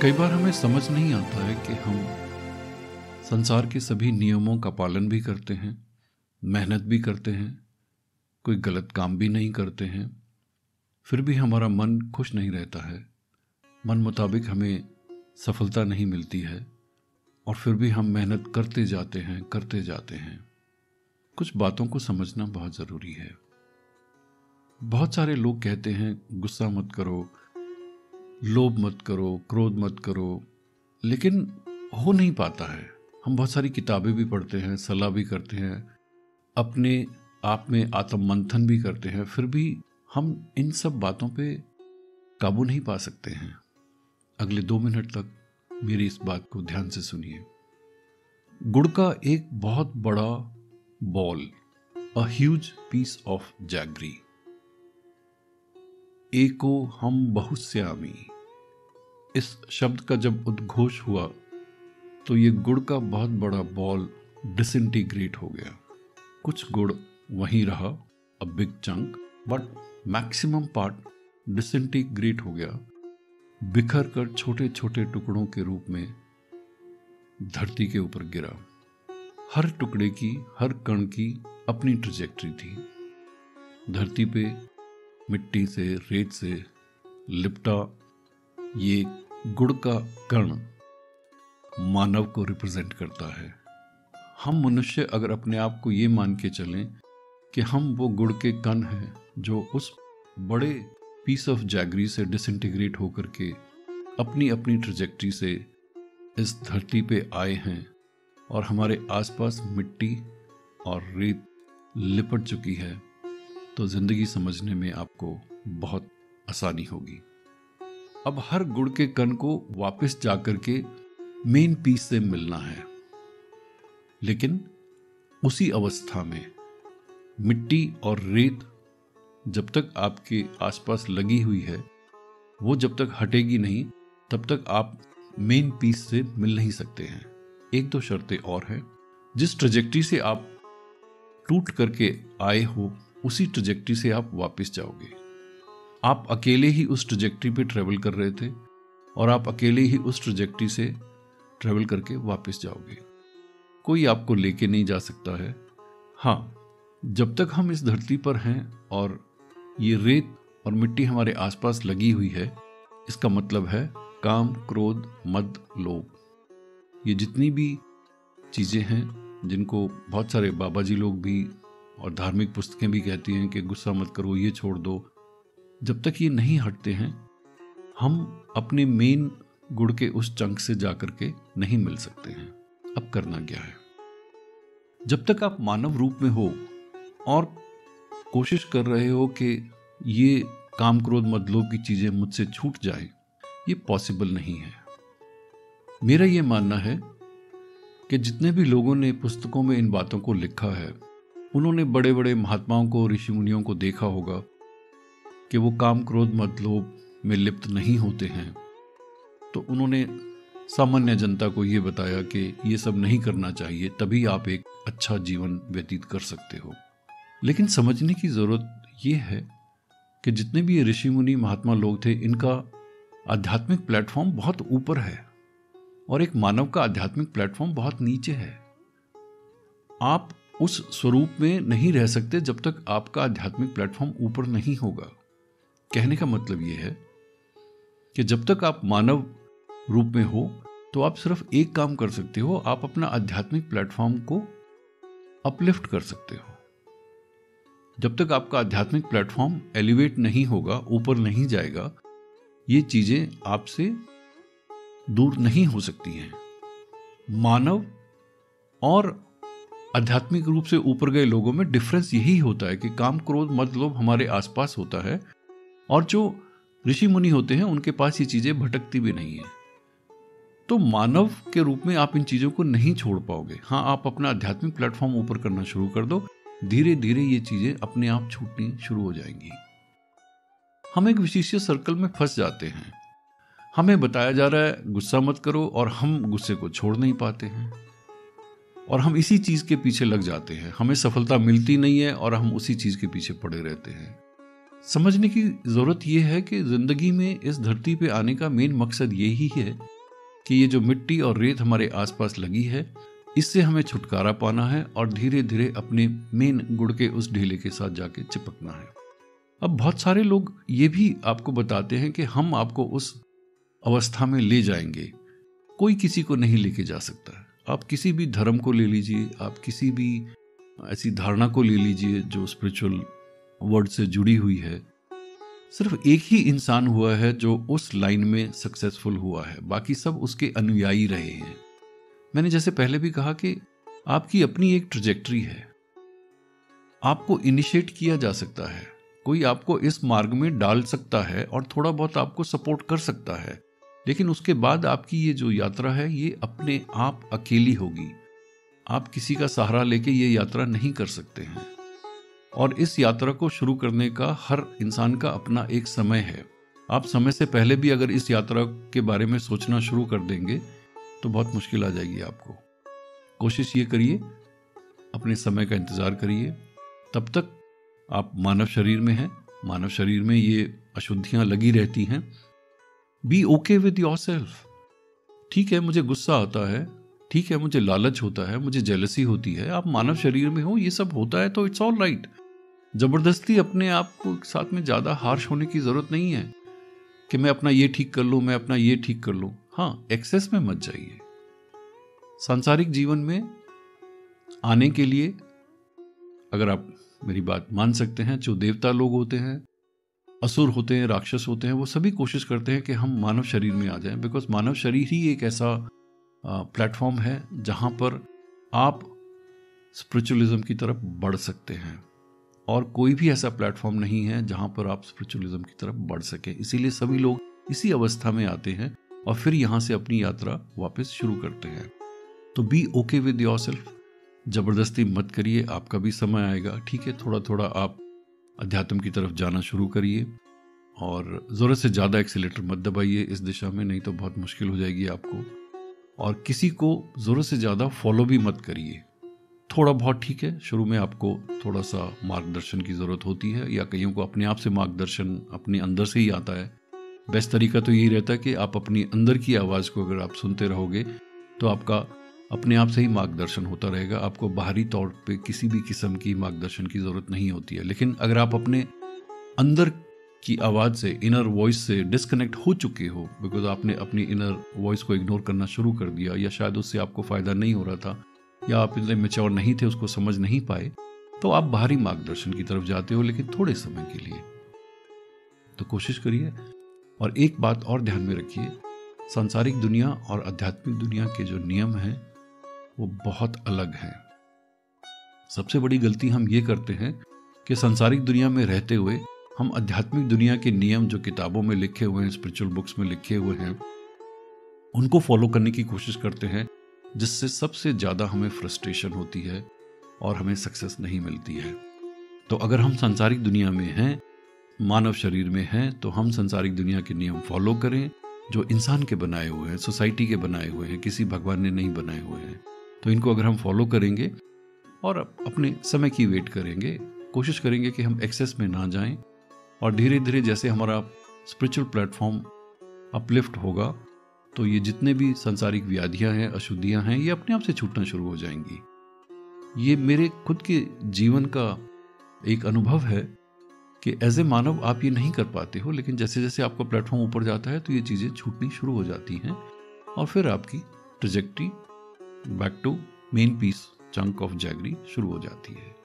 कई बार हमें समझ नहीं आता है कि हम संसार के सभी नियमों का पालन भी करते हैं, मेहनत भी करते हैं, कोई गलत काम भी नहीं करते हैं, फिर भी हमारा मन खुश नहीं रहता है। मन मुताबिक हमें सफलता नहीं मिलती है और फिर भी हम मेहनत करते जाते हैं। कुछ बातों को समझना बहुत ज़रूरी है। बहुत सारे लोग कहते हैं गुस्सा मत करो, लोभ मत करो, क्रोध मत करो, लेकिन हो नहीं पाता है। हम बहुत सारी किताबें भी पढ़ते हैं, सलाह भी करते हैं, अपने आप में आत्म मंथन भी करते हैं, फिर भी हम इन सब बातों पे काबू नहीं पा सकते हैं। अगले 2 मिनट तक मेरी इस बात को ध्यान से सुनिए। गुड़ का एक बहुत बड़ा ball, a huge piece of jaggery, एको हम बहुश्यामी, इस शब्द का जब उद्घोष हुआ तो ये गुड़ का बहुत बड़ा बॉल डिसइंटीग्रेट हो गया। कुछ गुड़ वहीं रहा, a big chunk, but maximum part disintegrate हो गया, बिखर कर छोटे छोटे टुकड़ों के रूप में धरती के ऊपर गिरा। हर टुकड़े की, हर कण की अपनी ट्रैजेक्टरी थी। धरती पे मिट्टी से, रेत से लिपटा ये गुड़ का कण मानव को रिप्रेजेंट करता है। हम मनुष्य अगर अपने आप को ये मान के चलें कि हम वो गुड़ के कण हैं जो उस बड़े पीस ऑफ जैगरी से डिसइंटीग्रेट होकर के अपनी अपनी ट्रैजेक्टरी से इस धरती पे आए हैं और हमारे आसपास मिट्टी और रेत लिपट चुकी है, तो जिंदगी समझने में आपको बहुत आसानी होगी। अब हर गुड़ के कण को वापस जाकर के मेन पीस से मिलना है, लेकिन उसी अवस्था में मिट्टी और रेत जब तक आपके आसपास लगी हुई है, वो जब तक हटेगी नहीं तब तक आप मेन पीस से मिल नहीं सकते हैं। 1-2 शर्तें और हैं। जिस ट्रैजेक्टरी से आप टूट करके आए हो उसी ट्रैजेक्टरी से आप वापस जाओगे। आप अकेले ही उस ट्रैजेक्टरी पे ट्रेवल कर रहे थे और आप अकेले ही उस ट्रैजेक्टरी से ट्रेवल करके वापस जाओगे। कोई आपको लेके नहीं जा सकता है। हाँ, जब तक हम इस धरती पर हैं और ये रेत और मिट्टी हमारे आसपास लगी हुई है, इसका मतलब है काम, क्रोध, मद, लोभ, ये जितनी भी चीज़ें हैं जिनको बहुत सारे बाबा जी लोग भी और धार्मिक पुस्तकें भी कहती हैं कि गुस्सा मत करो, ये छोड़ दो, जब तक ये नहीं हटते हैं हम अपने मेन गुड़ के उस चंक से जाकर के नहीं मिल सकते हैं। अब करना क्या है? जब तक आप मानव रूप में हो और कोशिश कर रहे हो कि ये काम, क्रोध, मद, लोभ की चीजें मुझसे छूट जाए, ये पॉसिबल नहीं है। मेरा ये मानना है कि जितने भी लोगों ने पुस्तकों में इन बातों को लिखा है, उन्होंने बड़े बड़े महात्माओं को, ऋषि मुनियों को देखा होगा कि वो काम, क्रोध, मद, लोभ में लिप्त नहीं होते हैं, तो उन्होंने सामान्य जनता को ये बताया कि ये सब नहीं करना चाहिए, तभी आप एक अच्छा जीवन व्यतीत कर सकते हो। लेकिन समझने की ज़रूरत ये है कि जितने भी ये ऋषि मुनि, महात्मा लोग थे, इनका आध्यात्मिक प्लेटफॉर्म बहुत ऊपर है और एक मानव का आध्यात्मिक प्लेटफॉर्म बहुत नीचे है। आप उस स्वरूप में नहीं रह सकते जब तक आपका आध्यात्मिक प्लेटफॉर्म ऊपर नहीं होगा। कहने का मतलब ये है कि जब तक आप मानव रूप में हो तो आप सिर्फ एक काम कर सकते हो, आप अपना आध्यात्मिक प्लेटफॉर्म को अपलिफ्ट कर सकते हो। जब तक आपका आध्यात्मिक प्लेटफॉर्म एलिवेट नहीं होगा, ऊपर नहीं जाएगा, ये चीजें आपसे दूर नहीं हो सकती हैं। मानव और आध्यात्मिक रूप से ऊपर गए लोगों में डिफरेंस यही होता है कि काम, क्रोध, मद, लोभ हमारे आसपास होता है और जो ऋषि मुनि होते हैं उनके पास ये चीजें भटकती भी नहीं है। तो मानव के रूप में आप इन चीजों को नहीं छोड़ पाओगे। हाँ, आप अपना आध्यात्मिक प्लेटफॉर्म ऊपर करना शुरू कर दो, धीरे धीरे ये चीजें अपने आप छूटनी शुरू हो जाएंगी। हम एक विशेष सर्कल में फंस जाते हैं। हमें बताया जा रहा है गुस्सा मत करो और हम गुस्से को छोड़ नहीं पाते हैं और हम इसी चीज के पीछे लग जाते हैं। हमें सफलता मिलती नहीं है और हम उसी चीज के पीछे पड़े रहते हैं। समझने की ज़रूरत यह है कि ज़िंदगी में इस धरती पे आने का मेन मकसद यही है कि ये जो मिट्टी और रेत हमारे आसपास लगी है, इससे हमें छुटकारा पाना है और धीरे धीरे अपने मेन गुड़ के उस ढेले के साथ जाके चिपकना है। अब बहुत सारे लोग ये भी आपको बताते हैं कि हम आपको उस अवस्था में ले जाएंगे। कोई किसी को नहीं लेके जा सकता है। आप किसी भी धर्म को ले लीजिए, आप किसी भी ऐसी धारणा को ले लीजिए जो स्पिरिचुअल वर्ड से जुड़ी हुई है। सिर्फ एक ही इंसान हुआ है जो उस लाइन में सक्सेसफुल हुआ है, बाकी सब उसके अनुयायी रहे हैं। मैंने जैसे पहले भी कहा कि आपकी अपनी एक ट्रजेक्टरी है, आपको इनिशिएट किया जा सकता है, कोई आपको इस मार्ग में डाल सकता है और थोड़ा बहुत आपको सपोर्ट कर सकता है, लेकिन उसके बाद आपकी ये जो यात्रा है ये अपने आप अकेली होगी। आप किसी का सहारा लेके ये यात्रा नहीं कर सकते हैं। और इस यात्रा को शुरू करने का हर इंसान का अपना एक समय है। आप समय से पहले भी अगर इस यात्रा के बारे में सोचना शुरू कर देंगे तो बहुत मुश्किल आ जाएगी आपको। कोशिश ये करिए, अपने समय का इंतज़ार करिए। तब तक आप मानव शरीर में हैं, मानव शरीर में ये अशुद्धियाँ लगी रहती हैं। Be okay with yourself. ठीक है, मुझे गुस्सा आता है, ठीक है, मुझे लालच होता है, मुझे जेलसी होती है, आप मानव शरीर में हो, ये सब होता है तो इट्स ऑल राइट। जबरदस्ती अपने आप को साथ में ज़्यादा हार्श होने की ज़रूरत नहीं है कि मैं अपना ये ठीक कर लूँ, मैं अपना ये ठीक कर लूँ। हाँ, एक्सेस में मत जाइए। सांसारिक जीवन में आने के लिए अगर आप मेरी बात मान सकते हैं, जो देवता लोग होते हैं, असुर होते हैं, राक्षस होते हैं, वो सभी कोशिश करते हैं कि हम मानव शरीर में आ जाएं, बिकॉज मानव शरीर ही एक ऐसा प्लेटफॉर्म है जहाँ पर आप स्पिरिचुअलिज्म की तरफ बढ़ सकते हैं। और कोई भी ऐसा प्लेटफॉर्म नहीं है जहां पर आप स्पिरिचुअलिज्म की तरफ बढ़ सके। इसीलिए सभी लोग इसी अवस्था में आते हैं और फिर यहां से अपनी यात्रा वापस शुरू करते हैं। तो बी ओके विद योरसेल्फ। जबरदस्ती मत करिए, आपका भी समय आएगा। ठीक है, थोड़ा थोड़ा आप अध्यात्म की तरफ जाना शुरू करिए और ज़रूरत से ज़्यादा एक्सीलेटर मत दबाइए इस दिशा में, नहीं तो बहुत मुश्किल हो जाएगी आपको। और किसी को ज़रूरत से ज़्यादा फॉलो भी मत करिए। थोड़ा बहुत ठीक है, शुरू में आपको थोड़ा सा मार्गदर्शन की ज़रूरत होती है, या कईयों को अपने आप से मार्गदर्शन अपने अंदर से ही आता है। बेस्ट तरीका तो यही रहता है कि आप अपनी अंदर की आवाज़ को अगर आप सुनते रहोगे तो आपका अपने आप से ही मार्गदर्शन होता रहेगा। आपको बाहरी तौर पे किसी भी किस्म की मार्गदर्शन की ज़रूरत नहीं होती है। लेकिन अगर आप अपने अंदर की आवाज़ से, इनर वॉइस से डिस्कनेक्ट हो चुके हो, बिकॉज आपने अपनी इनर वॉइस को इग्नोर करना शुरू कर दिया, या शायद उससे आपको फ़ायदा नहीं हो रहा था, या आप इतने मैच्योर नहीं थे, उसको समझ नहीं पाए, तो आप बाहरी मार्गदर्शन की तरफ जाते हो, लेकिन थोड़े समय के लिए। तो कोशिश करिए। और एक बात और ध्यान में रखिए, सांसारिक दुनिया और आध्यात्मिक दुनिया के जो नियम हैं वो बहुत अलग हैं। सबसे बड़ी गलती हम ये करते हैं कि सांसारिक दुनिया में रहते हुए हम आध्यात्मिक दुनिया के नियम जो किताबों में लिखे हुए हैं, स्पिरिचुअल बुक्स में लिखे हुए हैं, उनको फॉलो करने की कोशिश करते हैं, जिससे सबसे ज़्यादा हमें फ्रस्ट्रेशन होती है और हमें सक्सेस नहीं मिलती है। तो अगर हम सांसारिक दुनिया में हैं, मानव शरीर में हैं, तो हम सांसारिक दुनिया के नियम फॉलो करें जो इंसान के बनाए हुए हैं, सोसाइटी के बनाए हुए हैं, किसी भगवान ने नहीं बनाए हुए हैं। तो इनको अगर हम फॉलो करेंगे और अपने समय की वेट करेंगे, कोशिश करेंगे कि हम एक्सेस में ना जाएं, और धीरे धीरे जैसे हमारा स्पिरिचुअल प्लेटफॉर्म अपलिफ्ट होगा तो ये जितने भी सांसारिक व्याधियां हैं, अशुद्धियां हैं, ये अपने आप से छूटना शुरू हो जाएंगी। ये मेरे खुद के जीवन का एक अनुभव है कि एज ए मानव आप ये नहीं कर पाते हो, लेकिन जैसे जैसे आपका प्लेटफॉर्म ऊपर जाता है तो ये चीज़ें छूटनी शुरू हो जाती हैं और फिर आपकी trajectory back to main piece chunk of jaggery शुरू हो जाती है।